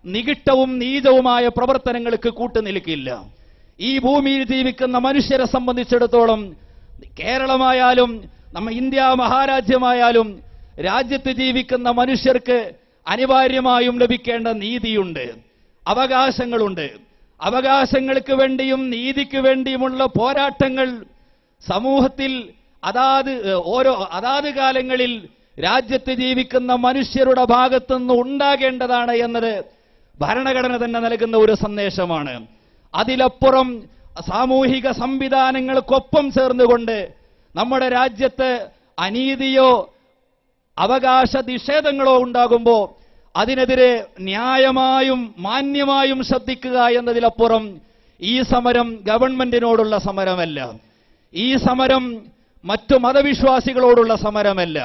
നികിട്ടവും നീചവുമായ പ്രവർത്തനങ്ങൾക്ക് കൂട്ടുനിൽക്കില്ല. ഈ ഭൂമിയിൽ ജീവിക്കുന്ന മനുഷ്യരെ സംബന്ധിച്ചിടത്തോളം കേരളമായാലും നമ്മ ഇന്ത്യ മഹാരാജ്യമായാലും രാജ്യത്ത് ജീവിക്കുന്ന മനുഷ്യർക്ക് അനിവാര്യമായും ലഭിക്കേണ്ട നീതിയുണ്ട്, അവകാശങ്ങളുണ്ട്. അവകാശങ്ങൾക്ക് വേണ്ടിയും നീതിക്ക് വേണ്ടിയുമുള്ള പോരാട്ടങ്ങൾ സമൂഹത്തിൽ അതാത് കാലങ്ങളിൽ രാജ്യത്ത് ജീവിക്കുന്ന മനുഷ്യരുടെ ഭാഗത്തുനിന്ന് ഉണ്ടാകേണ്ടതാണ് എന്നത് ഭരണഘടന തന്നെ നൽകുന്ന ഒരു സന്ദേശമാണ്. അതിലപ്പുറം സാമൂഹിക സംവിധാനങ്ങൾക്കൊപ്പം ചേർന്നുകൊണ്ട് നമ്മുടെ രാജ്യത്ത് അനീതിയോ അവകാശ നിഷേധങ്ങളോ ഉണ്ടാകുമ്പോൾ അതിനെതിരെ ന്യായമായും മാന്യമായും ശ്രദ്ധിക്കുക എന്നതിലപ്പുറം ഈ സമരം ഗവൺമെന്റിനോടുള്ള സമരമല്ല, ഈ സമരം മറ്റു മതവിശ്വാസികളോടുള്ള സമരമല്ല,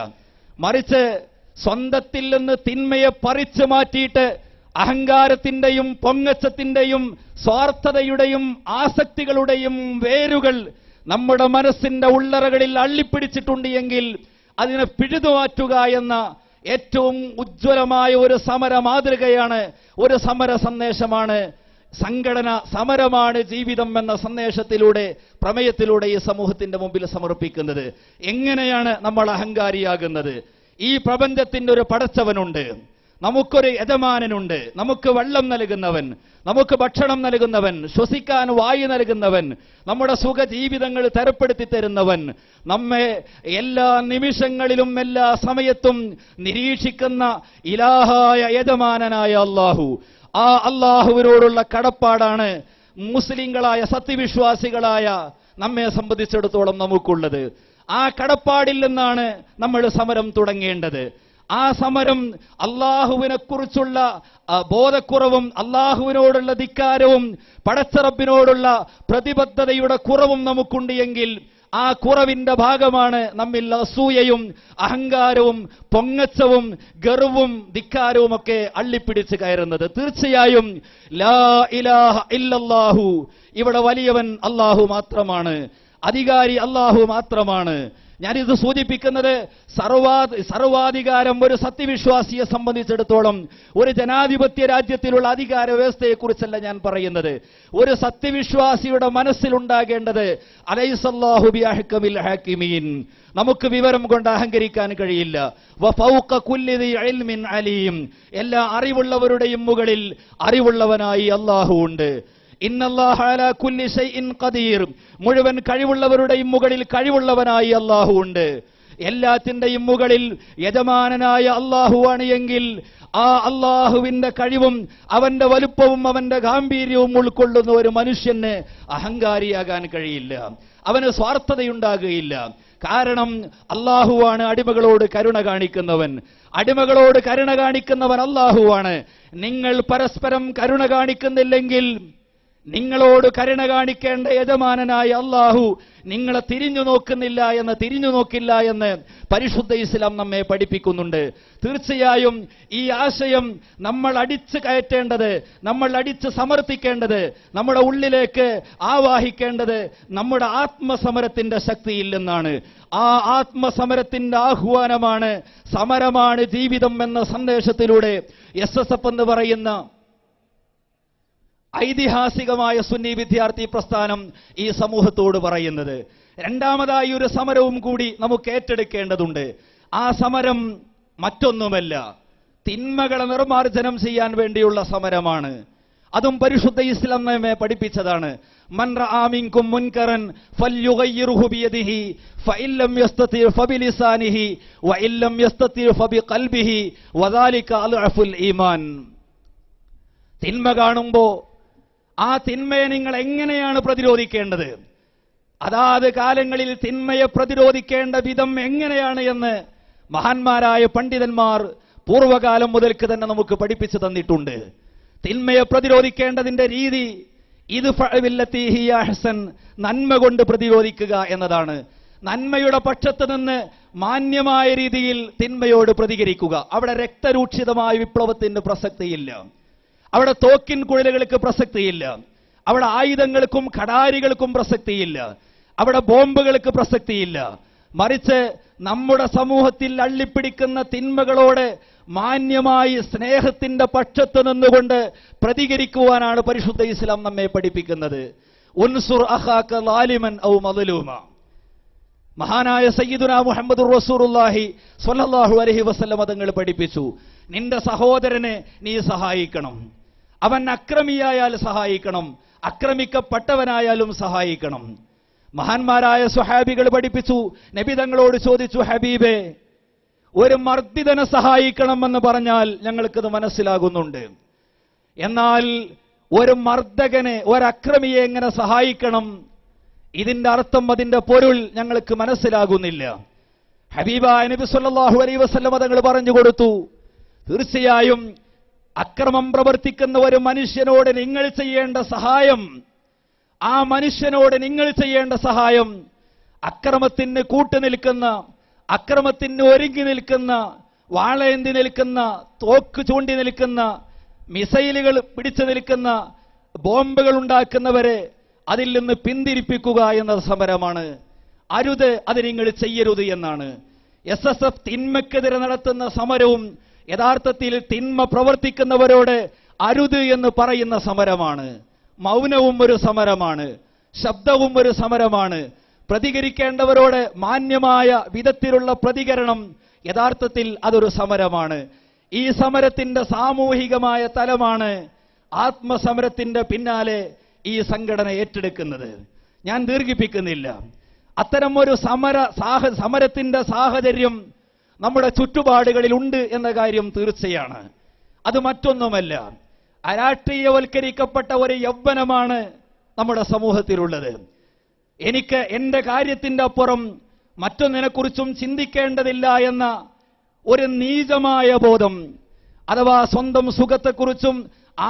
മറിച്ച് സ്വന്തത്തിൽ നിന്ന് തിന്മയെ പറിച്ചു മാറ്റിയിട്ട് അഹങ്കാരത്തിന്റെയും പൊങ്ങച്ചത്തിന്റെയും സ്വാർത്ഥതയുടെയും ആസക്തികളുടെയും വേരുകൾ നമ്മുടെ മനസ്സിന്റെ ഉള്ളറകളിൽ അള്ളിപ്പിടിച്ചിട്ടുണ്ട് എങ്കിൽ അതിനെ പിഴുതുമാറ്റുക എന്ന ഏറ്റവും ഉജ്ജ്വലമായ ഒരു സമര മാതൃകയാണ്, ഒരു സമര സന്ദേശമാണ് സംഘടന. സമരമാണ് ജീവിതം എന്ന സന്ദേശത്തിലൂടെ, പ്രമേയത്തിലൂടെ ഈ സമൂഹത്തിന്റെ മുമ്പിൽ സമർപ്പിക്കുന്നത്. എങ്ങനെയാണ് നമ്മൾ അഹങ്കാരിയാകുന്നത്? ഈ പ്രപഞ്ചത്തിന്റെ ഒരു പടച്ചവനുണ്ട്, നമുക്കൊരു യജമാനനുണ്ട്, നമുക്ക് വെള്ളം നൽകുന്നവൻ, നമുക്ക് ഭക്ഷണം നൽകുന്നവൻ, ശ്വസിക്കാൻ വായു നൽകുന്നവൻ, നമ്മുടെ സുഖജീവിതങ്ങൾ തരപ്പെടുത്തി തരുന്നവൻ, നമ്മെ എല്ലാ നിമിഷങ്ങളിലും എല്ലാ സമയത്തും നിരീക്ഷിക്കുന്ന ഇലാഹായ യജമാനനായ അല്ലാഹു. ആ അല്ലാഹുവിനോടുള്ള കടപ്പാടാണ് മുസ്ലിങ്ങളായ സത്യവിശ്വാസികളായ നമ്മെ സംബന്ധിച്ചിടത്തോളം നമുക്കുള്ളത്. ആ കടപ്പാടിൽ നിന്നാണ് നമ്മൾ സമരം തുടങ്ങേണ്ടത്. ആ സമരം അള്ളാഹുവിനെ കുറിച്ചുള്ള ബോധക്കുറവും അള്ളാഹുവിനോടുള്ള ധിക്കാരവും പടച്ചറബിനോടുള്ള പ്രതിബദ്ധതയുടെ കുറവും നമുക്കുണ്ട് എങ്കിൽ ആ കുറവിന്റെ ഭാഗമാണ് നമ്മിൽ അസൂയയും അഹങ്കാരവും പൊങ്ങച്ചവും ഗർവും ധിക്കാരവും ഒക്കെ അള്ളിപ്പിടിച്ച് കയറുന്നത്. തീർച്ചയായും ലാ ഇലാഹ ഇല്ലല്ലാഹു, ഇവിടെ വലിയവൻ അല്ലാഹു മാത്രമാണ്, അധികാരി അല്ലാഹു മാത്രമാണ്. ഞാനിത് സൂചിപ്പിക്കുന്നത് സർവാധികാരം ഒരു സത്യവിശ്വാസിയെ സംബന്ധിച്ചിടത്തോളം ഒരു ജനാധിപത്യ രാജ്യത്തിലുള്ള അധികാര വ്യവസ്ഥയെക്കുറിച്ചല്ല ഞാൻ പറയുന്നത്. ഒരു സത്യവിശ്വാസിയുടെ മനസ്സിലുണ്ടാകേണ്ടത് അലൈസല്ലാഹു ബിഅഹ്കമിൽ ഹാക്കിമീൻ, നമുക്ക് വിവരം കൊണ്ട് അഹങ്കരിക്കാൻ കഴിയില്ല. വഫൗക കുല്ലി ദി ഇൽമിൻ അലീം, എല്ലാ അറിവുള്ളവരുടെയും മുകളിൽ അറിവുള്ളവനായി അല്ലാഹു ഉണ്ട്. ഇന്നല്ലാഹ അലാ കുല്ലി ഷൈഇൻ ഖദീർ, മുഴുവൻ കഴിവുള്ളവരുടെയും മുകളിൽ കഴിവുള്ളവനായി അല്ലാഹു ഉണ്ട്. എല്ലാത്തിന്റെയും മുകളിൽ യജമാനനായ അല്ലാഹുവാണ് എങ്കിൽ ആ അല്ലാഹുവിന്റെ കഴിവും അവന്റെ വലുപ്പവും അവന്റെ ഗാംഭീര്യവും ഉൾക്കൊള്ളുന്ന ഒരു മനുഷ്യന് അഹങ്കാരിയാകാൻ കഴിയില്ല, അവന് സ്വാർത്ഥതയുണ്ടാകുകയില്ല. കാരണം അല്ലാഹുവാണ് അടിമകളോട് കരുണ കാണിക്കുന്നവൻ, അടിമകളോട് കരുണ കാണിക്കുന്നവൻ അല്ലാഹുവാണ്. നിങ്ങൾ പരസ്പരം കരുണ കാണിക്കുന്നില്ലെങ്കിൽ നിങ്ങളോട് കരുണ കാണിക്കേണ്ട യജമാനനായ അല്ലാഹു നിങ്ങളെ തിരിഞ്ഞു നോക്കില്ല എന്ന് പരിശുദ്ധ ഇസ്ലാം നമ്മെ പഠിപ്പിക്കുന്നുണ്ട്. തീർച്ചയായും ഈ ആശയം നമ്മൾ അടിച്ചു കയറ്റേണ്ടത്, നമ്മൾ അടിച്ച് സമർപ്പിക്കേണ്ടത്, നമ്മുടെ ഉള്ളിലേക്ക് ആവാഹിക്കേണ്ടത് നമ്മുടെ ആത്മസമരത്തിന്റെ ശക്തിയിൽ നിന്നാണ്. ആ ആത്മസമരത്തിന്റെ ആഹ്വാനമാണ്, സമരമാണ് ജീവിതം എന്ന സന്ദേശത്തിലൂടെ SSF എന്ന് പറയുന്ന ഐതിഹാസികമായ സുന്നി വിദ്യാർത്ഥി പ്രസ്ഥാനം ഈ സമൂഹത്തോട് പറയുന്നത്. രണ്ടാമതായി ഒരു സമരവും കൂടി നമുക്ക് ഏറ്റെടുക്കേണ്ടതുണ്ട്. ആ സമരം മറ്റൊന്നുമല്ല, തിന്മകളെ നിർമാർജനം ചെയ്യാൻ വേണ്ടിയുള്ള സമരമാണ്. അതും പരിശുദ്ധ ഇസ്ലാം നമ്മെ പഠിപ്പിച്ചതാണ്. മൻ റആ മിൻകും മുൻകറൻ ഫൽയുഗയ്യിറുഹു ബിയദിഹി ഫഇല്ലം യസ്തതി ഫബിലിസാനിഹി വഇല്ലം യസ്തതി ഫബിഖൽബിഹി വദാലിക അൽഅഫുൽ ഈമാൻ. തിന്മ കാണുമ്പോൾ ആ തിന്മയെ നിങ്ങൾ എങ്ങനെയാണ് പ്രതിരോധിക്കേണ്ടത്, അതാത് കാലങ്ങളിൽ തിന്മയെ പ്രതിരോധിക്കേണ്ട വിധം എങ്ങനെയാണ് എന്ന് മഹാന്മാരായ പണ്ഡിതന്മാർ പൂർവ്വകാലം മുതൽക്ക് തന്നെ നമുക്ക് പഠിപ്പിച്ചു തന്നിട്ടുണ്ട്. തിന്മയെ പ്രതിരോധിക്കേണ്ടതിന്റെ രീതി ഇദ്ഫഅ ഹിയ അഹ്സൻ, നന്മ കൊണ്ട് പ്രതിരോധിക്കുക എന്നതാണ്. നന്മയുടെ പക്ഷത്ത് നിന്ന് മാന്യമായ രീതിയിൽ തിന്മയോട് പ്രതികരിക്കുക. അവിടെ രക്തരൂക്ഷിതമായ വിപ്ലവത്തിന് പ്രസക്തിയില്ല, അവിടെ തോക്കിൻ കുഴലുകൾക്ക് പ്രസക്തിയില്ല, അവിടെ ആയുധങ്ങൾക്കും ഖടാരികൾക്കും പ്രസക്തിയില്ല, അവിടെ ബോംബുകൾക്ക് പ്രസക്തിയില്ല. മറിച്ച് നമ്മുടെ സമൂഹത്തിൽ അള്ളിപ്പിടിക്കുന്ന തിന്മകളോട് മാന്യമായി സ്നേഹത്തിന്റെ പക്ഷത്ത് നിന്നുകൊണ്ട് പ്രതികരിക്കുവാനാണ് പരിശുദ്ധ ഇസ്ലാം നമ്മെ പഠിപ്പിക്കുന്നത്. ഉൻസുർ അഖാക ലാലിമൻ ഔ മദ്ലൂമ. മഹാനായ സയ്യിദുനാ മുഹമ്മദുർ റസൂലുള്ളാഹി സ്വല്ലല്ലാഹു അലൈഹി വസല്ലം തങ്ങൾ പഠിപ്പിച്ചു, നിന്റെ സഹോദരനെ നീ സഹായിക്കണം. അവൻ അക്രമിയായാൽ സഹായിക്കണം, അക്രമിക്കപ്പെട്ടവനായാലും സഹായിക്കണം. മഹാന്മാരായ സ്വഹാബികൾ പഠിപ്പിച്ചു, നബി തങ്ങളോട് ചോദിച്ചു, ഹബീബേ, ഒരു മർദ്ദിതനെ സഹായിക്കണമെന്ന് പറഞ്ഞാൽ ഞങ്ങൾക്കത് മനസ്സിലാകുന്നുണ്ട്, എന്നാൽ ഒരു മർദ്ദകനെ, ഒരക്രമിയെ എങ്ങനെ സഹായിക്കണം, ഇതിന്റെ അർത്ഥം, അതിന്റെ പൊരുൾ ഞങ്ങൾക്ക് മനസ്സിലാകുന്നില്ല. ഹബീബായ നബി സല്ലല്ലാഹു അലൈഹി വസല്ലം തങ്ങൾ പറഞ്ഞു കൊടുത്തു, തീർച്ചയായും അക്രമം പ്രവർത്തിക്കുന്ന ഒരു മനുഷ്യനോട് നിങ്ങൾ ചെയ്യേണ്ട സഹായം, ആ മനുഷ്യനോട് നിങ്ങൾ ചെയ്യേണ്ട സഹായം അക്രമത്തിന് കൂട്ടുനിൽക്കുന്ന, അക്രമത്തിന് ഒരുങ്ങി നിൽക്കുന്ന, വാളേന്തി നിൽക്കുന്ന, തോക്ക് ചൂണ്ടി നിൽക്കുന്ന, മിസൈലുകൾ പിടിച്ചു നിൽക്കുന്ന, ബോംബുകൾ ഉണ്ടാക്കുന്നവരെ അതിൽ നിന്ന് പിന്തിരിപ്പിക്കുക എന്ന സമരമാണ്. അരുത്, അത് നിങ്ങൾ ചെയ്യരുത് എന്നാണ്. SSF തിന്മക്കെതിരെ നടത്തുന്ന സമരവും യഥാർത്ഥത്തിൽ തിന്മ പ്രവർത്തിക്കുന്നവരോട് അരുത് എന്ന് പറയുന്ന സമരമാണ്. മൗനവും ഒരു സമരമാണ്, ശബ്ദവും ഒരു സമരമാണ്. പ്രതികരിക്കേണ്ടവരോട് മാന്യമായ വിധത്തിലുള്ള പ്രതികരണം യഥാർത്ഥത്തിൽ അതൊരു സമരമാണ്. ഈ സമരത്തിന്റെ സാമൂഹികമായ തലമാണ് ആത്മസമരത്തിന്റെ പിന്നാലെ ഈ സംഘടന ഏറ്റെടുക്കുന്നത്. ഞാൻ ദീർഘിപ്പിക്കുന്നില്ല. അത്തരം ഒരു സമരത്തിന്റെ സാഹചര്യം നമ്മുടെ ചുറ്റുപാടുകളിൽ ഉണ്ട് എന്ന കാര്യം തീർച്ചയാണ്. അത് മറ്റൊന്നുമല്ല, അരാഷ്ട്രീയവൽക്കരിക്കപ്പെട്ട ഒരു യൗവനമാണ് നമ്മുടെ സമൂഹത്തിലുള്ളത്. എനിക്ക് എന്റെ കാര്യത്തിന്റെ അപ്പുറം മറ്റൊന്നിനെക്കുറിച്ചും ചിന്തിക്കേണ്ടതില്ല എന്ന ഒരു നീചമായ ബോധം, അഥവാ സ്വന്തം സുഖത്തെക്കുറിച്ചും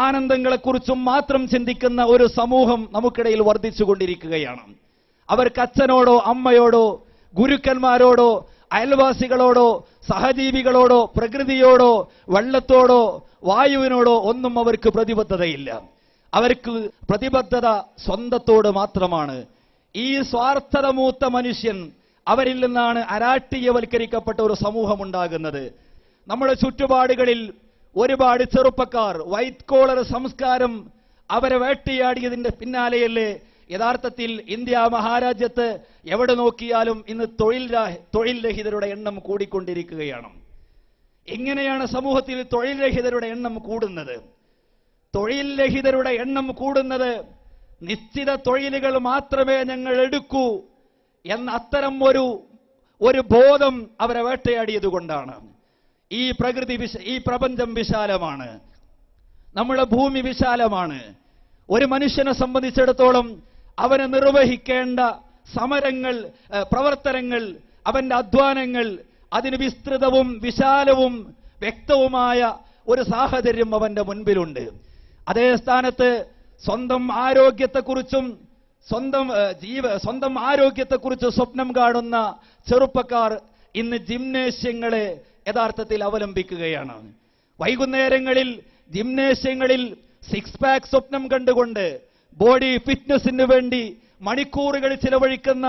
ആനന്ദങ്ങളെക്കുറിച്ചും മാത്രം ചിന്തിക്കുന്ന ഒരു സമൂഹം നമുക്കിടയിൽ വർദ്ധിച്ചുകൊണ്ടിരിക്കുകയാണ്. അവർക്ക് അച്ഛനോടോ അമ്മയോടോ ഗുരുക്കന്മാരോടോ അയൽവാസികളോടോ സഹജീവികളോടോ പ്രകൃതിയോടോ വെള്ളത്തോടോ വായുവിനോടോ ഒന്നും അവർക്ക് പ്രതിബദ്ധതയില്ല. അവർക്ക് പ്രതിബദ്ധത സ്വന്തത്തോട് മാത്രമാണ്. ഈ സ്വാർത്ഥത മൂത്ത മനുഷ്യൻ, അവരിൽ നിന്നാണ് അരാഷ്ട്രീയവൽക്കരിക്കപ്പെട്ട ഒരു സമൂഹം ഉണ്ടാകുന്നത്. നമ്മുടെ ചുറ്റുപാടുകളിൽ ഒരുപാട് ചെറുപ്പക്കാർ വൈറ്റ് കോളർ സംസ്കാരം അവരെ വേട്ടയാടിയതിന്റെ പിന്നാലെയല്ലേ യഥാർത്ഥത്തിൽ ഇന്ത്യ മഹാരാജ്യത്ത് എവിടെ നോക്കിയാലും ഇന്ന് തൊഴിൽ രഹിതരുടെ എണ്ണം കൂടിക്കൊണ്ടിരിക്കുകയാണ്. എങ്ങനെയാണ് സമൂഹത്തിൽ തൊഴിൽ രഹിതരുടെ എണ്ണം കൂടുന്നത്? തൊഴിൽ രഹിതരുടെ എണ്ണം കൂടുന്നത് നിശ്ചിത തൊഴിലുകൾ മാത്രമേ ഞങ്ങൾ എടുക്കൂ എന്ന അത്തരം ഒരു ബോധം അവരെ വേട്ടയാടിയത് കൊണ്ടാണ്. ഈ പ്രപഞ്ചം വിശാലമാണ്, നമ്മുടെ ഭൂമി വിശാലമാണ്. ഒരു മനുഷ്യനെ സംബന്ധിച്ചിടത്തോളം അവന് നിർവഹിക്കേണ്ട സമരങ്ങൾ, പ്രവർത്തനങ്ങൾ, അവന്റെ അധ്വാനങ്ങൾ, അതിന് വിസ്തൃതവും വിശാലവും വ്യക്തവുമായ ഒരു സാഹചര്യം അവന്റെ മുൻപിലുണ്ട്. അതേ സ്ഥാനത്ത് സ്വന്തം ആരോഗ്യത്തെക്കുറിച്ചും സ്വന്തം ആരോഗ്യത്തെക്കുറിച്ച് സ്വപ്നം കാണുന്ന ചെറുപ്പക്കാർ ഇന്ന് ജിംനേഷ്യങ്ങളെ യഥാർത്ഥത്തിൽ അവലംബിക്കുകയാണ്. വൈകുന്നേരങ്ങളിൽ ജിംനേഷ്യങ്ങളിൽ സിക്സ് പാക്ക് സ്വപ്നം കണ്ടുകൊണ്ട് ബോഡി ഫിറ്റ്നസിന് വേണ്ടി മണിക്കൂറുകൾ ചിലവഴിക്കുന്ന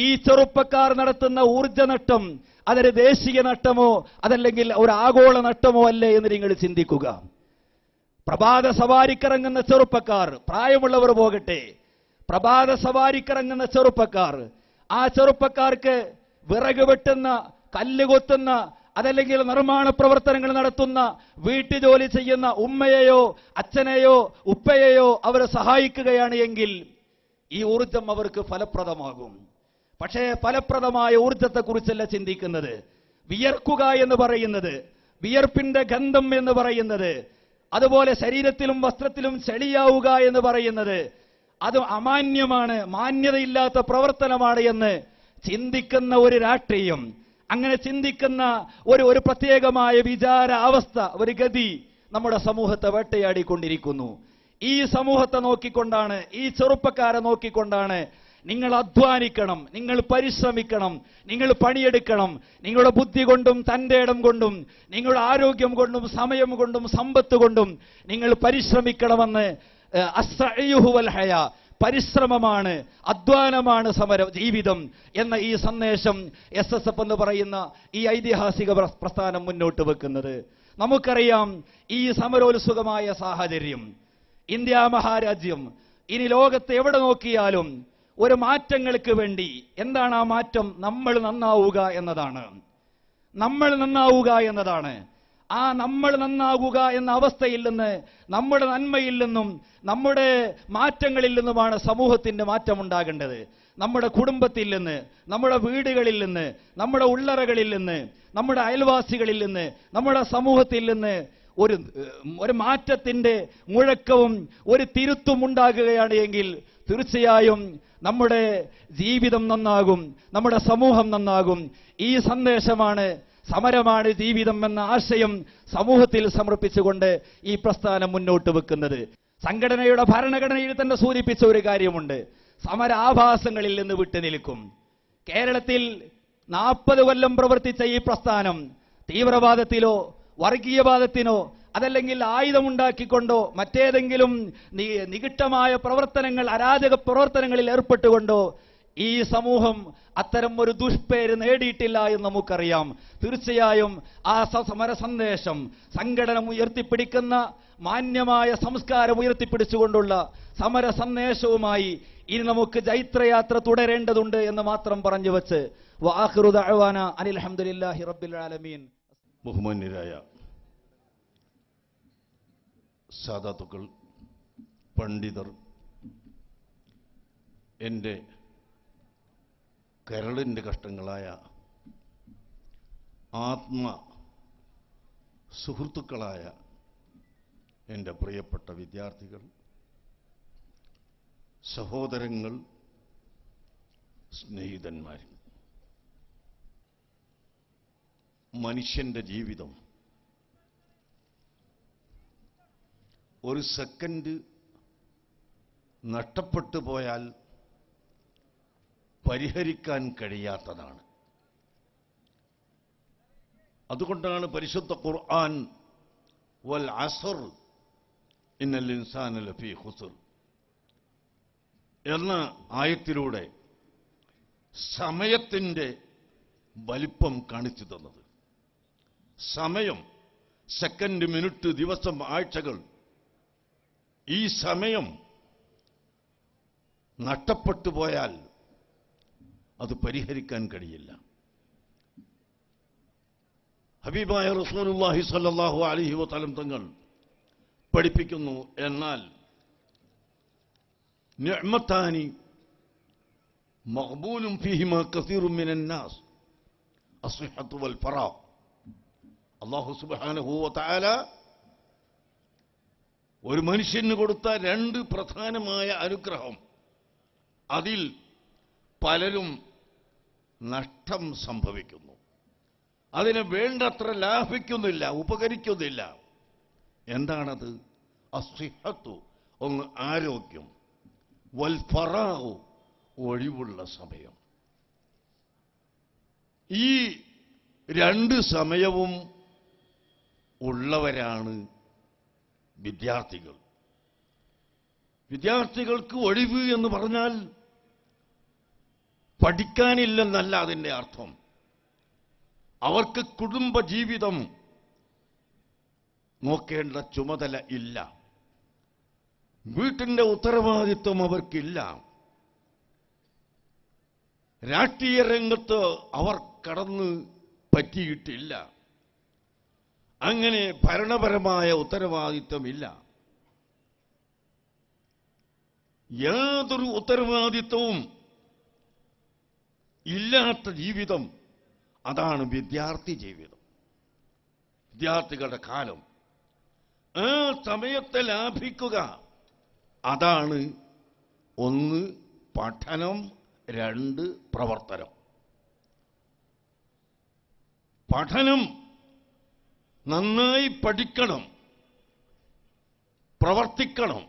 ഈ ചെറുപ്പക്കാർ നടത്തുന്ന ഊർജ്ജ നഷ്ടം അതൊരു ദേശീയ നഷ്ടമോ അതല്ലെങ്കിൽ ഒരു ആഗോള നഷ്ടമോ അല്ലേ എന്ന് നിങ്ങൾ ചിന്തിക്കുക. പ്രഭാത സവാരിക്കിറങ്ങുന്ന ചെറുപ്പക്കാർ, പ്രായമുള്ളവർ പോകട്ടെ, പ്രഭാത സവാരിക്കിറങ്ങുന്ന ചെറുപ്പക്കാർ, ആ ചെറുപ്പക്കാർക്ക് വിറക് വെട്ടുന്ന, കല്ല് കൊത്തുന്ന, അതല്ലെങ്കിൽ നിർമ്മാണ പ്രവർത്തനങ്ങൾ നടത്തുന്ന, വീട്ടുജോലി ചെയ്യുന്ന ഉമ്മയെയോ അച്ഛനെയോ ഉപ്പയെയോ അവരെ സഹായിക്കുകയാണ് എങ്കിൽ ഈ ഊർജം അവർക്ക് ഫലപ്രദമാകും. പക്ഷേ ഫലപ്രദമായ ഊർജത്തെക്കുറിച്ചല്ല ചിന്തിക്കുന്നത്. വിയർക്കുക എന്ന് പറയുന്നത്, വിയർപ്പിന്റെ ഗന്ധം എന്ന് പറയുന്നത്, അതുപോലെ ശരീരത്തിലും വസ്ത്രത്തിലും ചെളിയാവുക എന്ന് പറയുന്നത് അത് അമാന്യമാണ്, മാന്യതയില്ലാത്ത പ്രവർത്തനമാണ് എന്ന് ചിന്തിക്കുന്ന ഒരു രാഷ്ട്രീയം, അങ്ങനെ ചിന്തിക്കുന്ന ഒരു പ്രത്യേകമായ വിചാര അവസ്ഥ, ഒരു ഗതി നമ്മുടെ സമൂഹത്തെ വേട്ടയാടിക്കൊണ്ടിരിക്കുന്നു. ഈ സമൂഹത്തെ നോക്കിക്കൊണ്ടാണ്, ഈ ചെറുപ്പക്കാരെ നോക്കിക്കൊണ്ടാണ് നിങ്ങൾ അധ്വാനിക്കണം, നിങ്ങൾ പരിശ്രമിക്കണം, നിങ്ങൾ പണിയെടുക്കണം, നിങ്ങളുടെ ബുദ്ധി കൊണ്ടും തന്റെ ഇടം കൊണ്ടും നിങ്ങളുടെ ആരോഗ്യം കൊണ്ടും സമയം കൊണ്ടും സമ്പത്ത് കൊണ്ടും നിങ്ങൾ പരിശ്രമിക്കണമെന്ന് അസ്സഅയുഹു വൽ ഹയാ, പരിശ്രമമാണ്, അധ്വാനമാണ് ജീവിതം എന്ന ഈ സന്ദേശം SSF എന്ന് പറയുന്ന ഈ ഐതിഹാസിക പ്രസ്ഥാനം മുന്നോട്ട് വെക്കുന്നത്. നമുക്കറിയാം ഈ സമരോത്സുകമായ സാഹചര്യം, ഇന്ത്യ മഹാരാജ്യം, ഇനി ലോകത്ത് എവിടെ നോക്കിയാലും ഒരു മാറ്റങ്ങൾക്ക് വേണ്ടി എന്താണ് ആ മാറ്റം? നമ്മൾ നന്നാവുക എന്നതാണ്. നമ്മൾ നന്നാവുക എന്നതാണ്. ആ നമ്മൾ നന്നാകുക എന്ന അവസ്ഥയിൽ നിന്ന്, നമ്മുടെ നന്മയിൽ നിന്നും, നമ്മുടെ മാറ്റങ്ങളിൽ നിന്നുമാണ് സമൂഹത്തിന്റെ മാറ്റം ഉണ്ടാകേണ്ടത്. നമ്മുടെ കുടുംബത്തിൽ നിന്ന്, നമ്മുടെ വീടുകളിൽ നിന്ന്, നമ്മുടെ ഉള്ളറകളിൽ നിന്ന്, നമ്മുടെ അയൽവാസികളിൽ നിന്ന്, നമ്മുടെ സമൂഹത്തിൽ നിന്ന് ഒരു മാറ്റത്തിന്റെ മുഴക്കവും ഒരു തിരുത്തും ഉണ്ടാകുകയാണ് എങ്കിൽ തീർച്ചയായും നമ്മുടെ ജീവിതം നന്നാകും, നമ്മുടെ സമൂഹം നന്നാകും. ഈ സന്ദേശമാണ്, സമരമാണ് ജീവിതം എന്ന ആശയം സമൂഹത്തിൽ സമർപ്പിച്ചുകൊണ്ട് ഈ പ്രസ്ഥാനം മുന്നോട്ട് വെക്കുന്നത്. സംഘടനയുടെ ഭരണഘടനയിൽ തന്നെ സൂചിപ്പിച്ച ഒരു കാര്യമുണ്ട്, സമരാഭാസങ്ങളിൽ നിന്ന് വിട്ടുനിൽക്കും. കേരളത്തിൽ 40 കൊല്ലം പ്രവർത്തിച്ച ഈ പ്രസ്ഥാനം തീവ്രവാദത്തിലോ വർഗീയവാദത്തിനോ അതല്ലെങ്കിൽ ആയുധമുണ്ടാക്കിക്കൊണ്ടോ മറ്റേതെങ്കിലും നികിട്ടമായ പ്രവർത്തനങ്ങൾ, അരാജക പ്രവർത്തനങ്ങളിൽ ഏർപ്പെട്ടുകൊണ്ടോ ഈ സമൂഹം അത്തരം ഒരു ദുഷ്പേര് നേടിയിട്ടില്ല എന്ന് നമുക്കറിയാം. തീർച്ചയായും ആ സമര സന്ദേശം, സംഘടന ഉയർത്തിപ്പിടിക്കുന്ന മാന്യമായ സംസ്കാരം ഉയർത്തിപ്പിടിച്ചുകൊണ്ടുള്ള സമര സന്ദേശവുമായി ഇനി നമുക്ക് ജൈത്രയാത്ര തുടരേണ്ടതുണ്ട് എന്ന് മാത്രം പറഞ്ഞു വെച്ച് വആഖിറു ദഅവാന അനിൽ ഹംദുലില്ലാഹി റബ്ബിൽ ആലമീൻ. ബഹുമാന്യരായ സാദാത്തുക്കൾ, പണ്ഡിതർ, എൻ്റെ കരളിൻ്റെ കഷ്ടങ്ങളായ ആത്മ സുഹൃത്തുക്കളായ എൻ്റെ പ്രിയപ്പെട്ട വിദ്യാർത്ഥികൾ, സഹോദരങ്ങൾ, സ്നേഹിതന്മാർ, മനുഷ്യൻ്റെ ജീവിതം ഒരു സെക്കൻഡ് നഷ്ടപ്പെട്ടു പോയാൽ പരിഹരിക്കാൻ കഴിയാത്തതാണ്. അതുകൊണ്ടാണ് പരിശുദ്ധ ഖുർആൻ വൽ അസ്ർ ഇന്നൽ ഇൻസാന ലഫീ ഖുസ്ർ എന്ന ആയത്തിലൂടെ സമയത്തിൻ്റെ വലിപ്പം കാണിച്ചു തന്നത്. സമയം, സെക്കൻഡ്, മിനിറ്റ്, ദിവസം, ആഴ്ചകൾ, ഈ സമയം നഷ്ടപ്പെട്ടു പോയാൽ അത് പരിഹരിക്കാൻ കഴിയില്ല. ഹബീബായ റസൂലുള്ളാഹി സ്വല്ലല്ലാഹു അലൈഹി വസല്ലം തങ്ങൾ പഠിപ്പിക്കുന്നു, എന്നാൽ നിഅ്മതാനി മഖ്ബൂലുൻ ഫീഹിമാ കസീറുൻ മിനൻ നാസ് അസ്സിഹ്ഹത്തു വൽ ഫറാഗ്. അല്ലാഹു സുബ്ഹാനഹു വ തആല ഒരു മനുഷ്യന് കൊടുത്ത 2 പ്രധാനമായ അനുഗ്രഹം, അതിൽ പലരും നഷ്ടം സംഭവിക്കുന്നു, അതിനെ വേണ്ടത്ര ലാഭിക്കുന്നില്ല, ഉപകരിക്കുന്നില്ല. എന്താണത്? അസ്സിഹ്ഹത്തു, ഒന്ന് ആരോഗ്യം, വൽ ഫറാഗ്, ഒഴിവുള്ള സമയം. ഈ 2 സമയവും ഉള്ളവരാണ് വിദ്യാർത്ഥികൾ. വിദ്യാർത്ഥികൾക്ക് ഒഴിവ് എന്ന് പറഞ്ഞാൽ പഠിക്കാനില്ലെന്നല്ല അതിൻ്റെ അർത്ഥം. അവർക്ക് കുടുംബജീവിതം നോക്കേണ്ട ചുമതല ഇല്ല, വീട്ടിൻ്റെ ഉത്തരവാദിത്വം അവർക്കില്ല, രാഷ്ട്രീയ രംഗത്ത് അവർ കടന്ന് പറ്റിയിട്ടില്ല, അങ്ങനെ ഭരണപരമായ ഉത്തരവാദിത്വമില്ല. യാതൊരു ഉത്തരവാദിത്വവും ഇല്ലാത്ത ജീവിതം, അതാണ് വിദ്യാർത്ഥി ജീവിതം, വിദ്യാർത്ഥികളുടെ കാലം. ആ സമയത്തെ ലാഭിക്കുക, അതാണ് 1 പഠനം, 2 പ്രവർത്തനം. പഠനം, നന്നായി പഠിക്കണം, പ്രവർത്തിക്കണം,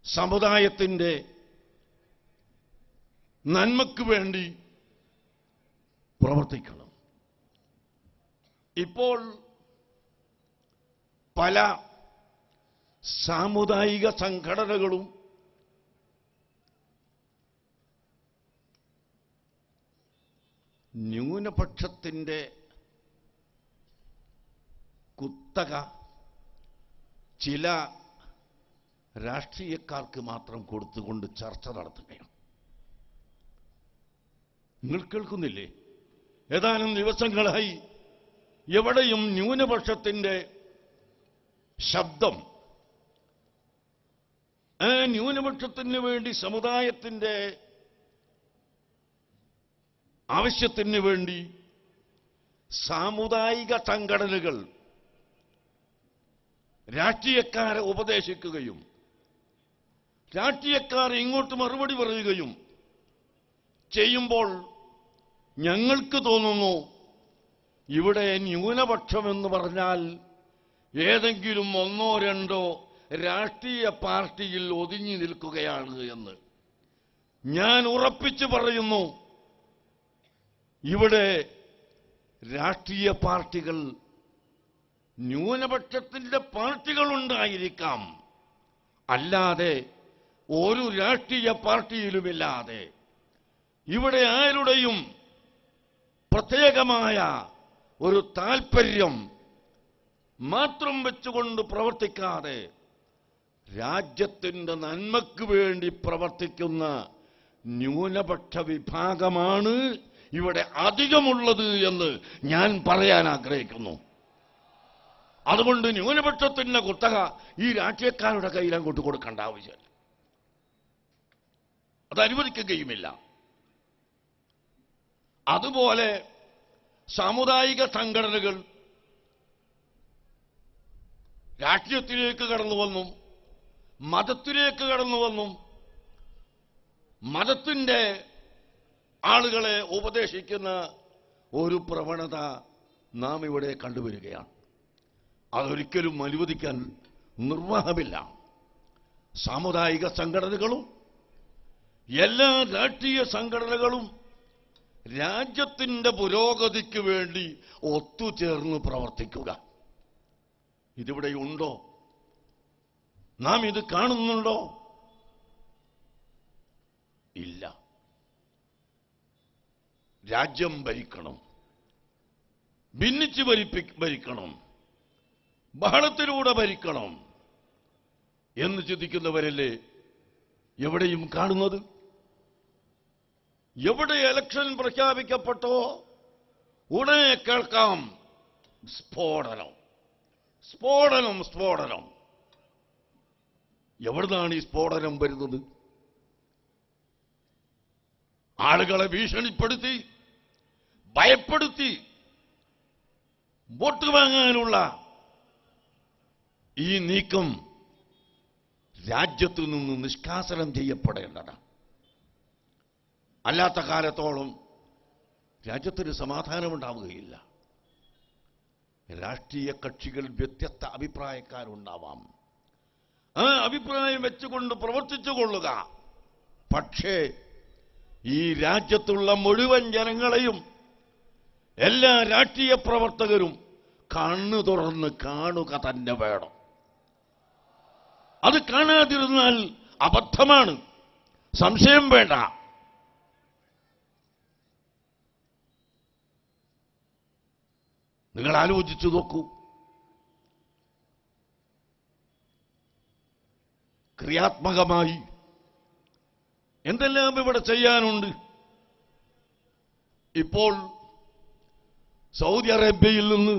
സമുദായത്തിൻ്റെ നന്മയ്ക്ക് വേണ്ടി പ്രവർത്തിക്കണം. ഇപ്പോൾ പല സാമുദായിക സംഘടനകളും ന്യൂനപക്ഷത്തിൻ്റെ കുത്തക ചില രാഷ്ട്രീയക്കാർക്ക് മാത്രം കൊടുത്തുകൊണ്ട് ചർച്ച നടത്തുകയാണ്. നിങ്ങൾ കേൾക്കുന്നില്ലേ? ഏതാനും ദിവസങ്ങളായി എവിടെയും ന്യൂനപക്ഷത്തിന്റെ ശബ്ദം, ആ ന്യൂനപക്ഷത്തിന് വേണ്ടി, സമുദായത്തിന്റെ ആവശ്യത്തിന് വേണ്ടി സാമുദായിക സംഘടനകൾ രാഷ്ട്രീയക്കാരെ ഉപദേശിക്കുകയും രാഷ്ട്രീയക്കാർ ഇങ്ങോട്ട് മറുപടി പറയുകയും ചെയ്യുമ്പോൾ ഞങ്ങൾക്ക് തോന്നുന്നു ഇവിടെ ന്യൂനപക്ഷമെന്ന് പറഞ്ഞാൽ ഏതെങ്കിലും ഒന്നോ രണ്ടോ രാഷ്ട്രീയ പാർട്ടിയിൽ ഒതുങ്ങി നിൽക്കുകയാണ് എന്ന്. ഞാൻ ഉറപ്പിച്ചു പറയുന്നു, ഇവിടെ രാഷ്ട്രീയ പാർട്ടികൾ, ന്യൂനപക്ഷത്തിന്റെ പാർട്ടികളുണ്ടായിരിക്കാം, അല്ലാതെ ഒരു രാഷ്ട്രീയ പാർട്ടിയിലുമില്ലാതെ ഇവിടെ ആരുടെയും പ്രത്യേകമായ ഒരു താൽപര്യം മാത്രം വെച്ചുകൊണ്ട് പ്രവർത്തിക്കാതെ രാജ്യത്തിന്റെ നന്മയ്ക്ക് വേണ്ടി പ്രവർത്തിക്കുന്ന ന്യൂനപക്ഷ വിഭാഗമാണ് ഇവിടെ അധികമുള്ളത് എന്ന് ഞാൻ പറയാൻ ആഗ്രഹിക്കുന്നു. അതുകൊണ്ട് ന്യൂനപക്ഷത്തിന്റെ കുത്തക ഈ രാഷ്ട്രീയക്കാരുടെ കയ്യിൽ അങ്ങോട്ട് കൊടുക്കേണ്ട ആവശ്യമില്ല, അത് അനുവദിക്കുകയുമില്ല. അതുപോലെ സാമുദായിക സംഘടനകൾ രാഷ്ട്രീയത്തിലേക്ക് കടന്നു വന്നും മതത്തിലേക്ക് കടന്നു വന്നും മതത്തിന്റെ ആളുകളെ ഉപദേശിക്കുന്ന ഒരു പ്രവണത നാം ഇവിടെ കണ്ടുവരികയാണ്. അതൊരിക്കലും അനുവദിക്കാൻ നിർവാഹമില്ല. സാമുദായിക സംഘടനകളും എല്ലാ രാഷ്ട്രീയ സംഘടനകളും രാജ്യത്തിന്റെ പുരോഗതിക്ക് വേണ്ടി ഒത്തുചേർന്ന് പ്രവർത്തിക്കുക. ഇതിവിടെ ഉണ്ടോ? നാം ഇത് കാണുന്നുണ്ടോ? ഇല്ല. രാജ്യം ഭരിക്കണം, ഭിന്നിച്ച് ഭരിക്കണം, ബഹളത്തിലൂടെ ഭരിക്കണം എന്ന് ചിന്തിക്കുന്നവരല്ലേ എവിടെയും കാണുന്നത്? എവിടെ ഇലക്ഷൻ പ്രഖ്യാപിക്കപ്പെട്ടോ ഉടനെ കേൾക്കാം സ്ഫോടനം, സ്ഫോടനം, സ്ഫോടനം. എവിടുന്നാണ് ഈ സ്ഫോടനം വരുന്നത്? ആളുകളെ ഭീഷണിപ്പെടുത്തി, ഭയപ്പെടുത്തി വോട്ട് വാങ്ങാനുള്ള ഈ നീക്കം രാജ്യത്തു നിന്ന് നിഷ്കാസനം ചെയ്യപ്പെടേണ്ടതാണ്. അല്ലാത്ത കാലത്തോളം രാജ്യത്തിന് സമാധാനമുണ്ടാവുകയില്ല. രാഷ്ട്രീയ കക്ഷികൾ വ്യത്യസ്ത അഭിപ്രായക്കാരുണ്ടാവാം, ആ അഭിപ്രായം വെച്ചുകൊണ്ട് പ്രവർത്തിച്ചു കൊള്ളുക. പക്ഷേ ഈ രാജ്യത്തുള്ള മുഴുവൻ ജനങ്ങളെയും എല്ലാ രാഷ്ട്രീയ പ്രവർത്തകരും കണ്ണു തുറന്ന് കാണുക തന്നെ വേണം. അത് കാണാതിരുന്നാൽ അബദ്ധമാണ്, സംശയം വേണ്ട. നിങ്ങൾ ആലോചിച്ചു നോക്കൂ. ക്രിയാത്മകമായി എന്തെല്ലാം ഇവിടെ ചെയ്യാനുണ്ട്. ഇപ്പോൾ സൗദി അറേബ്യയിൽ നിന്ന്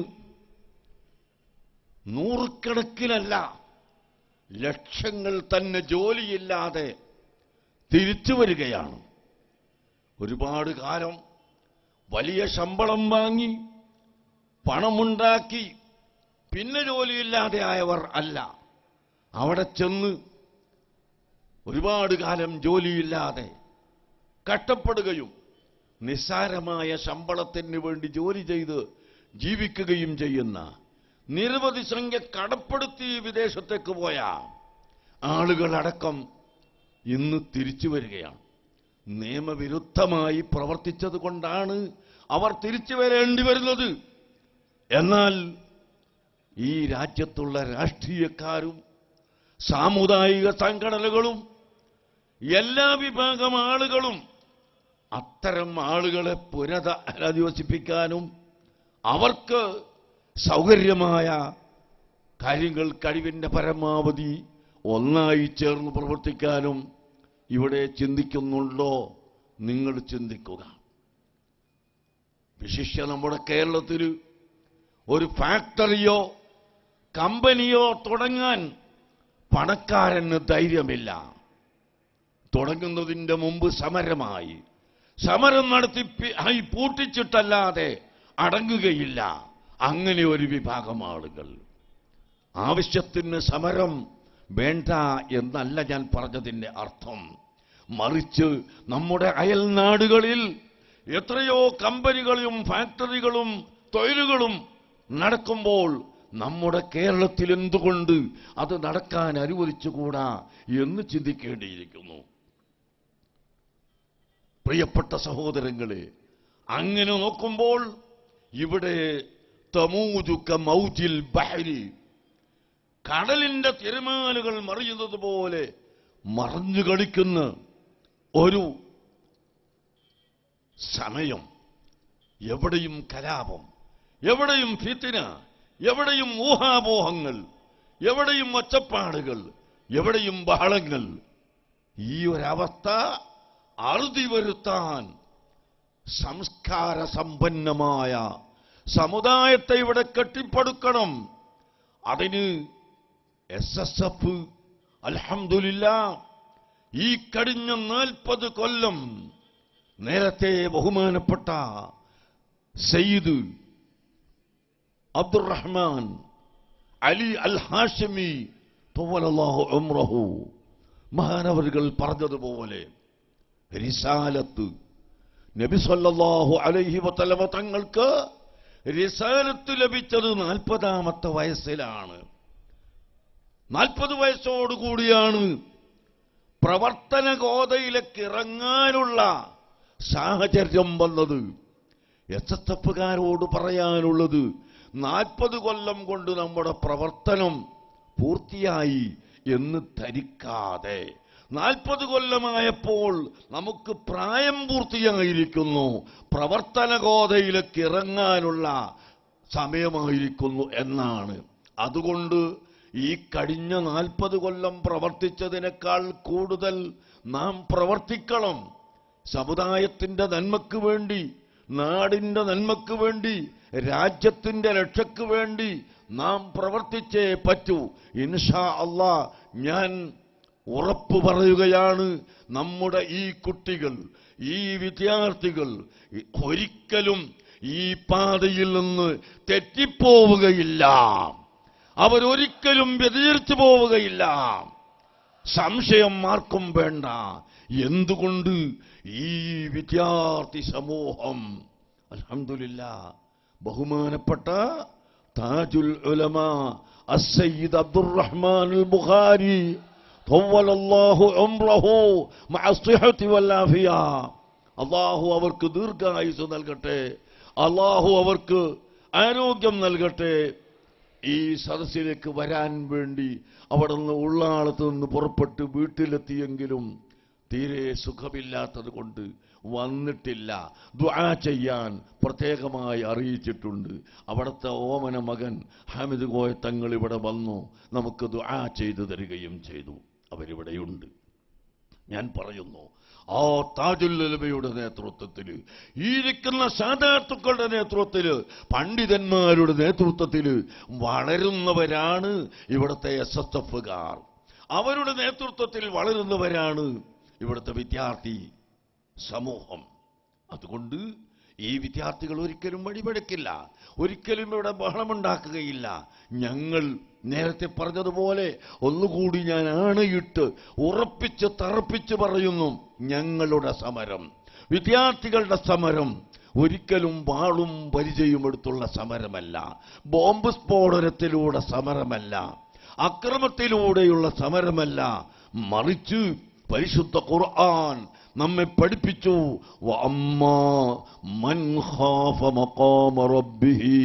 നൂറുകണക്കിനല്ല ലക്ഷങ്ങൾ തന്നെ ജോലിയില്ലാതെ തിരിച്ചു വരികയാണ്. ഒരുപാട് കാലം വലിയ ശമ്പളം വാങ്ങി പണമുണ്ടാക്കി പിന്നെ ജോലിയില്ലാതെ ആയവർ അല്ല. അവിടെ ചെന്ന് ഒരുപാട് കാലം ജോലിയില്ലാതെ കഷ്ടപ്പെടുകയും നിസ്സാരമായ ശമ്പളത്തിന് വേണ്ടി ജോലി ചെയ്ത് ജീവിക്കുകയും ചെയ്യുന്ന നിരവധി സംഖ്യ കടപ്പെടുത്തി വിദേശത്തേക്ക് പോയ ആളുകളടക്കം ഇന്ന് തിരിച്ചു വരികയാണ്. നിയമവിരുദ്ധമായി പ്രവർത്തിച്ചത് കൊണ്ടാണ് അവർ തിരിച്ചു വരേണ്ടി വരുന്നത്. എന്നാൽ ഈ രാജ്യത്തുള്ള രാഷ്ട്രീയക്കാരും സാമുദായിക സംഘടനകളും എല്ലാ വിഭാഗം ആളുകളും അത്തരം ആളുകളെ പുനരധിവസിപ്പിക്കാനും അവർക്ക് സൗകര്യമായ കാര്യങ്ങൾ കഴിവിൻ്റെ പരമാവധി ഒന്നായി ചേർന്ന് പ്രവർത്തിക്കാനും ഇവിടെ ചിന്തിക്കുന്നുണ്ടോ? നിങ്ങൾ ചിന്തിക്കുക. വിശിഷ്യ നമ്മുടെ കേരളത്തിൽ ഒരു ഫാക്ടറിയോ കമ്പനിയോ തുടങ്ങാൻ പണക്കാരന് ധൈര്യമില്ല. തുടങ്ങുന്നതിൻ്റെ മുമ്പ് സമരം നടത്തി പൂട്ടിച്ചിട്ടല്ലാതെ അടങ്ങുകയില്ല. അങ്ങനെ ഒരു വിഭാഗം ആളുകൾ. ആവശ്യത്തിന് സമരം വേണ്ട എന്നല്ല ഞാൻ പറഞ്ഞതിൻ്റെ അർത്ഥം. മറിച്ച് നമ്മുടെ അയൽനാടുകളിൽ എത്രയോ കമ്പനികളും ഫാക്ടറികളും തൊഴിലുകളും നടക്കുമ്പോൾ നമ്മുടെ കേരളത്തിൽ എന്തുകൊണ്ട് അത് നടക്കാൻ അനുവദിച്ചുകൂടാ എന്ന് ചിന്തിക്കേണ്ടിയിരിക്കുന്നു. പ്രിയപ്പെട്ട സഹോദരങ്ങളെ, അങ്ങനെ നോക്കുമ്പോൾ ഇവിടെ തമൂജുക മൗജിൽ ബഹരി, കടലിന്റെ തിരമാലകൾ മറിയുന്നത് പോലെ മറഞ്ഞു കളിക്കുന്ന ഒരു സമയം. എവിടെയും കലാപം, എവിടെയും ഫിത്ന, എവിടെയും ഊഹാപോഹങ്ങൾ, എവിടെയും ഒച്ചപ്പാടുകൾ, എവിടെയും ബഹളങ്ങൾ. ഈ ഒരവസ്ഥ അറുതി വരുത്താൻ സംസ്കാര സമ്പന്നമായ സമുദായത്തെ ഇവിടെ കെട്ടിപ്പടുക്കണം. അതിന് SSF അൽഹംദുലില്ലാഹ് ഈ കഴിഞ്ഞ 40 കൊല്ലം നേരത്തെ ബഹുമാനപ്പെട്ട സയ്യിദ് അബ്ദുറഹ്മാൻ അലി അൽ ഹാഷിമി തവല്ലല്ലാഹു ഉംറഹു മഹാനവറുകൾ പറഞ്ഞതുപോലെ റിസാലത്ത് നബി സല്ലല്ലാഹു അലൈഹി വസല്ലമ തങ്ങൾക്ക് റിസാലത്ത് ലഭിച്ചത് 40ാമത്തെ വയസ്സിലാണ്. 40 വയസ്സോടുകൂടിയാണ് പ്രവർത്തന ഗോതയിലേക്ക് ഇറങ്ങാനുള്ള സാഹചര്യം വന്നത്. SSFകാരോട് പറയാനുള്ളത്, 40 കൊല്ലം കൊണ്ട് നമ്മുടെ പ്രവർത്തനം പൂർത്തിയായി എന്ന് ധരിക്കാതെ, 40 കൊല്ലമായപ്പോൾ നമുക്ക് പ്രായം പൂർത്തിയായിരിക്കുന്നു, പ്രവർത്തന ഗോതയിലേക്ക് ഇറങ്ങാനുള്ള സമയമായിരിക്കുന്നു എന്നാണ്. അതുകൊണ്ട് ഈ കഴിഞ്ഞ 40 കൊല്ലം പ്രവർത്തിച്ചതിനേക്കാൾ കൂടുതൽ നാം പ്രവർത്തിക്കണം. സമുദായത്തിന്റെ നന്മയ്ക്ക് വേണ്ടി, നാടിന്റെ നന്മയ്ക്ക് വേണ്ടി, രാജ്യത്തിന്റെ രക്ഷയ്ക്ക് വേണ്ടി നാം പ്രവർത്തിച്ചേ പറ്റൂ. ഇൻഷാ അല്ലാഹ് ഞാൻ ഉറപ്പു പറയുകയാണ്, നമ്മുടെ ഈ കുട്ടികൾ, ഈ വിദ്യാർത്ഥികൾ ഒരിക്കലും ഈ പാതയിൽ നിന്ന് തെറ്റിപ്പോവുകയില്ല. അവരൊരിക്കലും വ്യതിചലിച്ചു പോവുകയില്ല. സംശയം ആർക്കും വേണ്ട. എന്തുകൊണ്ട്? ഈ വിദ്യാർത്ഥി സമൂഹം അൽഹംദുലില്ലാഹ് ബഹുമാനപ്പെട്ട താജുൽ ഉലമാ അസ്സയ്യിദ് അബ്ദുറഹ്മാൻ അൽ ബുഖാരി തവല്ലല്ലാഹു ഉംറഹു മഅ സ്സിഹത്തി വൽ ആഫിയ, അല്ലാഹു അവർക്ക് ദീർഘായുസ്സ് നൽകട്ടെ, അല്ലാഹു അവർക്ക് ആരോഗ്യം നൽകട്ടെ. ഈ സദസ്സിലേക്ക് വരാൻ വേണ്ടി അവിടെ നിന്ന് ഉള്ളാളത്ത് നിന്ന് പുറപ്പെട്ട് വീട്ടിലെത്തിയെങ്കിലും തീരെ സുഖമില്ലാത്തത് കൊണ്ട് വന്നിട്ടില്ല. ദുആ ചെയ്യാൻ പ്രത്യേകമായി അറിയിച്ചിട്ടുണ്ട്. അവിടുത്തെ ഓമന മകൻ ഹാമിദ് കോയ തങ്ങൾ ഇവിടെ വന്നു, നമുക്ക് ദുആ ചെയ്തു തരികയും ചെയ്തു. അവരിവിടെയുണ്ട്. ഞാൻ പറയുന്നു, ആ താജുൽ ഉലമയുടെ നേതൃത്വത്തിൽ, ഈ ഇരിക്കുന്ന സാദാത്തുക്കളുടെ നേതൃത്വത്തിൽ, പണ്ഡിതന്മാരുടെ നേതൃത്വത്തിൽ വളരുന്നവരാണ് ഇവിടുത്തെ SSFകാർ. അവരുടെ നേതൃത്വത്തിൽ വളരുന്നവരാണ് ഇവിടുത്തെ വിദ്യാർത്ഥി സമൂഹം. അതുകൊണ്ട് ഈ വിദ്യാർത്ഥികൾ ഒരിക്കലും വഴിപെടുക്കില്ല, ഒരിക്കലും ഇവിടെ ബഹളമുണ്ടാക്കുകയില്ല. ഞങ്ങൾ നേരത്തെ പറഞ്ഞതുപോലെ ഒന്നുകൂടി ഞാൻ ആണയിട്ട് ഉറപ്പിച്ച് തറപ്പിച്ച് പറയുന്നു, ഞങ്ങളുടെ സമരം, വിദ്യാർത്ഥികളുടെ സമരം ഒരിക്കലും വാളും പരിചയും എടുത്തുള്ള സമരമല്ല, ബോംബ് സ്ഫോടനത്തിലൂടെ സമരമല്ല, അക്രമത്തിലൂടെയുള്ള സമരമല്ല. മറിച്ച് പരിശുദ്ധ ഖുർആൻ നമ്മെ പഠിപ്പിച്ചു, വഅമ്മാ മൻ ഖാഫ മഖാമ റബ്ബിഹി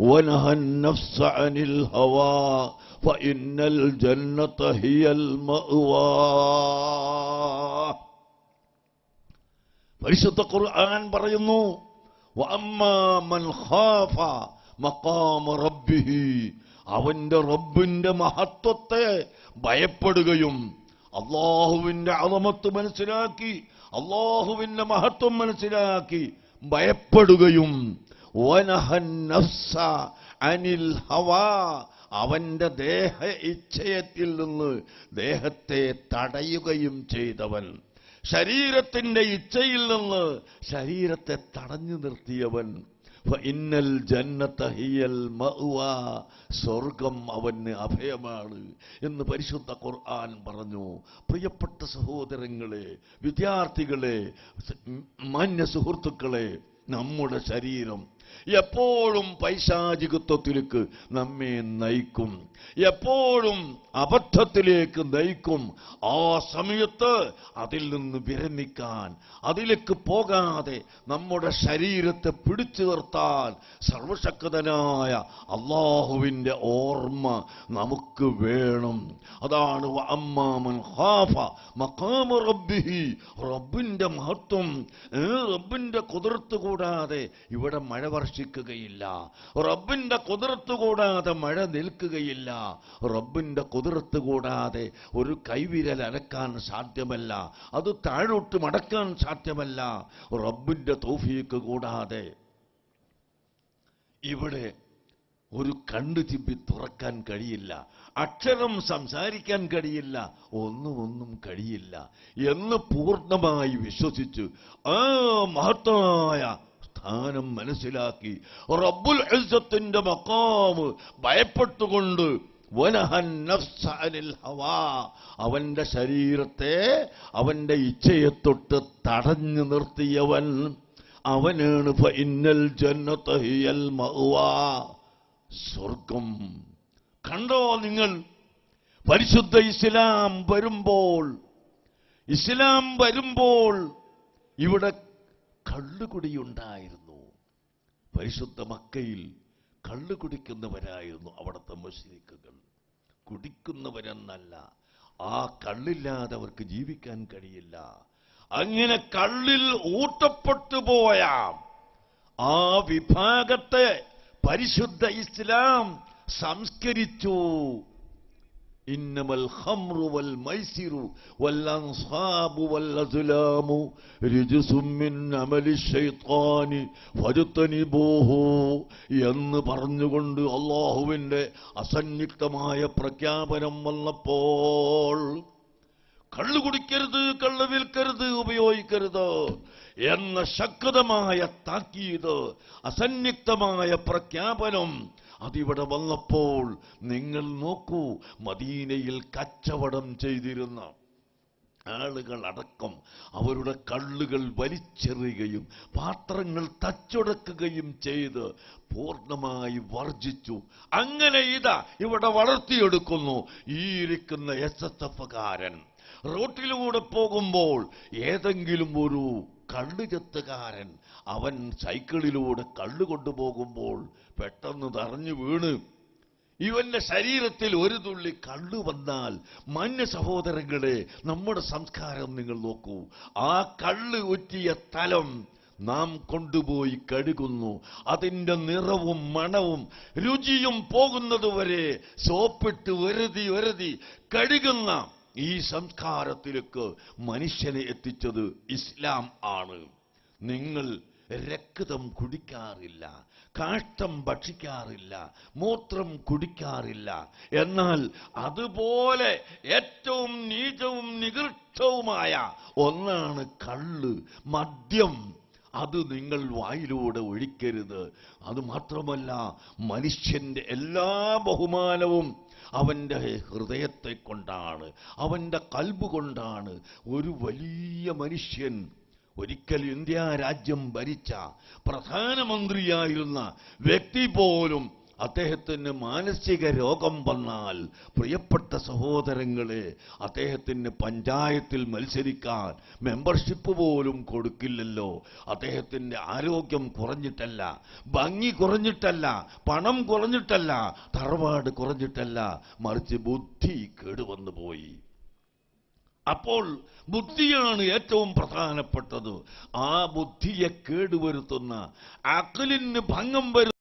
വനഹൻ നഫ്സ അനിൽ ഹവാ ഫഇന്നൽ ജന്നത ഹിയൽ മഅവാ. പരിശുദ്ധ ഖുർആൻ പറയുന്നു, വഅമ്മാ മൻ ഖാഫ മഖാമ റബ്ബിഹി, അവന്റെ റബ്ബിന്റെ മഹത്വത്തെ ഭയപ്പെടുകയും അള്ളാഹുവിന്റെ അളമത്ത് മനസ്സിലാക്കി അള്ളാഹുവിന്റെ മഹത്വം മനസ്സിലാക്കി ഭയപ്പെടുകയും വനഹൻ നഫ്സ അനിൽ ഹവാ, അവന്റെ ദേഹ ഇച്ഛയത്തിൽ നിന്ന് ദേഹത്തെ തടയുകയും ചെയ്തവൻ, ശരീരത്തിന്റെ ഇച്ഛയിൽ നിന്ന് ശരീരത്തെ തടഞ്ഞു നിർത്തിയവൻ. ഫഇന്നൽ ജന്നത ഹിയൽ മഅ്വാ, സ്വർഗം അവന് അഭയമാണ് എന്ന് പരിശുദ്ധ ഖുർആൻ പറഞ്ഞു. പ്രിയപ്പെട്ട സഹോദരങ്ങളെ, വിദ്യാർത്ഥികളെ, മാന്യ സുഹൃത്തുക്കളെ, നമ്മുടെ ശരീരം എപ്പോഴും പൈശാചികത്വത്തിലേക്ക് നമ്മെ നയിക്കും, എപ്പോഴും അബദ്ധത്തിലേക്ക് നയിക്കും. ആ സമയത്ത് അതിൽ നിന്ന് വിരമിക്കാൻ, അതിലേക്ക് പോകാതെ നമ്മുടെ ശരീരത്തെ പിടിച്ചു നിർത്താൻ സർവശക്തനായ അള്ളാഹുവിന്റെ ഓർമ്മ നമുക്ക് വേണം. അതാണ് വഅമ്മാമൻ ഖാഫ മഖാമ റബ്ബിഹി, റബ്ബിന്റെ മഹത്വം, റബ്ബിന്റെ കുദറത്ത് കൂടാതെ ഇവിടെ മഴ വർഷിക്കുകയില്ല, റബ്ബിന്റെ കുദറത്ത് കൂടാതെ മഴ നിൽക്കുകയില്ല, റബ്ബിന്റെ കുദറത്ത് കൂടാതെ ഒരു കൈവിരൽ അനക്കാൻ സാധ്യമല്ല, അത് താഴോട്ട് മടക്കാൻ സാധ്യമല്ല, റബ്ബിന്റെ തൗഫീഖ് കൂടാതെ ഇവിടെ ഒരു കണ്ണു ചിമ്പി തുറക്കാൻ കഴിയില്ല, അക്ഷരം സംസാരിക്കാൻ കഴിയില്ല, ഒന്നും കഴിയില്ല എന്ന് പൂർണ്ണമായി വിശ്വസിച്ച് ആ മഹത്തായ സ്ഥാനം മനസ്സിലാക്കി റബ്ബുൽ ഇസ്സത്തിന്റെ മഖാം ഭയപ്പെട്ടുകൊണ്ട് വനഹൻ നഫ്സ അനിൽ ഹവാ, അവന്റെ ശരീരത്തെ അവന്റെ ഇച്ഛയെ തൊട്ട് തടഞ്ഞു നിർത്തിയവൻ അവനാണ് ഫഇന്നൽ ജന്നത ഹിയൽ മഅ്വാ, സ്വർഗം. കണ്ടോ നിങ്ങൾ, പരിശുദ്ധ ഇസ്ലാം വരുമ്പോൾ ഇവിടെ കള്ളുകുടിയുണ്ടായിരുന്നു. പരിശുദ്ധ മക്കയിൽ കള്ളു കുടിക്കുന്നവരായിരുന്നു അവിടുത്തെ മുശ്രിക്കുകൾ. കുടിക്കുന്നവരെന്നല്ല, ആ കള്ളില്ലാതെ അവർക്ക് ജീവിക്കാൻ കഴിയില്ല. അങ്ങനെ കള്ളിൽ ഊട്ടപ്പെട്ടു പോയ ആ വിഭാഗത്തെ പരിശുദ്ധ ഇസ്ലാം സംസ്കരിച്ചു. ഇന്നമൽ ഖംറു വൽ മൈസിറു വൽ അൻസാബു വൽ അസ്ലാമു റിജ്സും മിൻ അമലി ശൈത്വാനി ഫജ്തനിബൂഹു എന്ന് പറഞ്ഞുകൊണ്ട് അല്ലാഹുവിന്റെ അസന്നിഗ്ധമായ പ്രഖ്യാപനം വന്നപ്പോൾ കള്ളു കുടിക്കരുത്, കള്ളു വിൽക്കരുത്, ഉപയോഗിക്കരുത് എന്ന ശക്തമായ താക്കീത്, അസന്നിഗ്ധമായ പ്രഖ്യാപനം അതിവിടെ വന്നപ്പോൾ നിങ്ങൾ നോക്കൂ, മദീനയിൽ കച്ചവടം ചെയ്തിരുന്ന ആളുകൾ അടക്കം അവരുടെ കള്ളുകൾ വലിച്ചെറിയുകയും പാത്രങ്ങൾ തച്ചുടക്കുകയും ചെയ്ത് പൂർണ്ണമായി വർജിച്ചു. അങ്ങനെ ഇതാ ഇവിടെ വളർത്തിയെടുക്കുന്നു. ഈ ഇരിക്കുന്ന SSF-കാരൻ റോട്ടിലൂടെ പോകുമ്പോൾ ഏതെങ്കിലും ഒരു കള്ളുചെത്തുകാരൻ അവൻ സൈക്കിളിലൂടെ കള്ളു കൊണ്ടുപോകുമ്പോൾ പെട്ടെന്ന് തറഞ്ഞു വീണ് ഇവന്റെ ശരീരത്തിൽ ഒരു തുള്ളി കള്ളു വന്നാൽ, മാന്യ സഹോദരങ്ങളെ, നമ്മുടെ സംസ്കാരം നിങ്ങൾ നോക്കൂ. ആ കള്ള് ഊറ്റിയ തലം നാം കൊണ്ടുപോയി കഴുകുന്നു. അതിന്റെ നിറവും മണവും രുചിയും പോകുന്നതുവരെ സോപ്പിട്ട് വരുതി കഴുകുന്ന ഈ സംസ്കാരത്തിലേക്ക് മനുഷ്യനെ എത്തിച്ചത് ഇസ്ലാം ആണ്. നിങ്ങൾ രക്തം കുടിക്കാറില്ല, കാഷ്ടം ഭക്ഷിക്കാറില്ല, മൂത്രം കുടിക്കാറില്ല. എന്നാൽ അതുപോലെ ഏറ്റവും നീചവും നികൃഷ്ടവുമായ ഒന്നാണ് കള്ള്, മദ്യം. അത് നിങ്ങൾ വായിലൂടെ ഒഴിക്കരുത്. അതുമാത്രമല്ല, മനുഷ്യന്റെ എല്ലാ ബഹുമാനവും അവന്റെ ഹൃദയത്തെ കൊണ്ടാണ്, അവന്റെ കൽബ് കൊണ്ടാണ്. ഒരു വലിയ മനുഷ്യൻ, ഒരിക്കൽ ഇന്ത്യ രാജ്യം ഭരിച്ച പ്രധാനമന്ത്രിയായിരുന്ന വ്യക്തി പോലും അദ്ദേഹത്തിന് മാനസിക രോഗം വന്നാൽ, പ്രിയപ്പെട്ട സഹോദരങ്ങളെ, അദ്ദേഹത്തിന് പഞ്ചായത്തിൽ മത്സരിക്കാൻ മെമ്പർഷിപ്പ് പോലും കൊടുക്കില്ലല്ലോ. അദ്ദേഹത്തിന്റെ ആരോഗ്യം കുറഞ്ഞിട്ടല്ല, ഭംഗി കുറഞ്ഞിട്ടല്ല, പണം കുറഞ്ഞിട്ടല്ല, തറവാട് കുറഞ്ഞിട്ടല്ല, മറിച്ച് ബുദ്ധി കേടുവന്നു പോയി. അപ്പോൾ ബുദ്ധിയാണ് ഏറ്റവും പ്രധാനപ്പെട്ടത്. ആ ബുദ്ധിയെ കേടുവരുത്തുന്ന, അഖലിന് ഭംഗം വരുത്തുന്ന